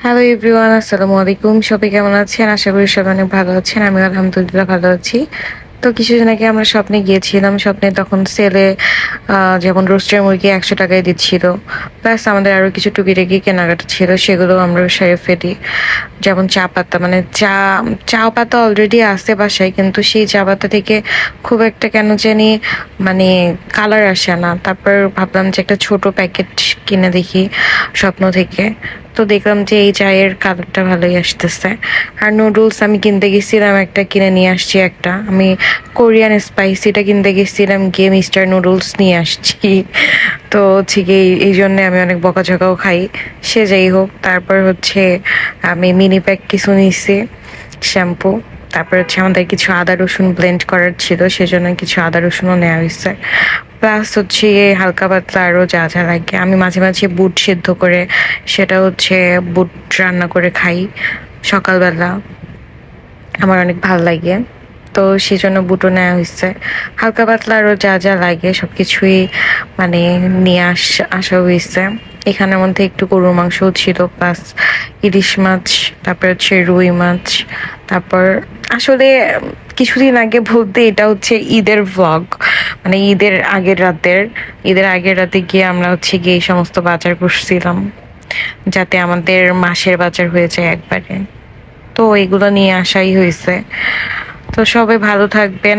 Hello everyone, আসসালামু আলাইকুম। সবাই কেমন আছেন? আশা করি সবাই অনেক ভালো আছেন। আমি আলহামদুলিল্লাহ ভালো আছি। তো কিছুদিন আগে আমরা স্বপ্নে গিয়েছিলাম। স্বপ্নে তখন সেলে যেমন রোস্টার মুরগি ১০০ টাকায় দিচ্ছিল। প্লাস আমাদের আরো কিছু টুকিটাকি কেনাকাটা ছিল, সেগুলো আমরা সেরে ফেলি। যেমন চা পাতা, মানে চা পাতা অলরেডি আছে বাসায়, কিন্তু সেই চা পাতা থেকে খুব একটা কেন জানি মানে কালার আসে না। তারপর ভাবলাম যে একটা ছোট প্যাকেট কিনে দেখি স্বপ্ন থেকে। তো দেখলাম যে এই চায়ের কালারটা ভালোই আসতেছে। আর নুডলস আমি কিনতে গেছিলাম, একটা কিনে নিয়ে আসছি। আমি কোরিয়ান স্পাইসিটা কিনতে গেছিলাম, গিয়ে মিস্টার নুডলস নিয়ে আসছি। তো হচ্ছে কি এই জন্য আমি অনেক বকাঝকাও খাই। সে যাই হোক, তারপর হচ্ছে আমি মিনি প্যাক কিছু নিছি, শ্যাম্পু। তারপর হচ্ছে আমাদের কিছু আদা রসুন ব্লেন্ড করার ছিল, সেজন্য কিছু আদা রসুনও নেওয়া হয়েছে। প্লাস হচ্ছে হালকা পাতলা আরো যা যা লাগে। আমি মাঝে মাঝে বুট সিদ্ধ করে, সেটা হচ্ছে বুট রান্না করে খাই সকালবেলা, আমার অনেক ভাল লাগে। তো সেই জন্য বুটও নেওয়া হয়েছে। হালকা পাতলা আরো যা যা লাগে সবকিছুই মানে নিয়ে আসা হয়েছে। এখানের মধ্যে একটু গরুর মাংসও ছিল, প্লাস ইলিশ মাছ, তারপর হচ্ছে রুই মাছ। তারপর আসলে কিছুদিন আগে বলতে এটা হচ্ছে ঈদের ভ্লগ, মানে ঈদের আগের রাতে গিয়ে আমরা হচ্ছে গিয়ে এই সমস্ত বাজার করছিলাম, যাতে আমাদের মাসের বাজার হয়ে যায় একবারে। তো এগুলো নিয়ে আসাই হয়েছে। তো সবাই ভালো থাকবেন।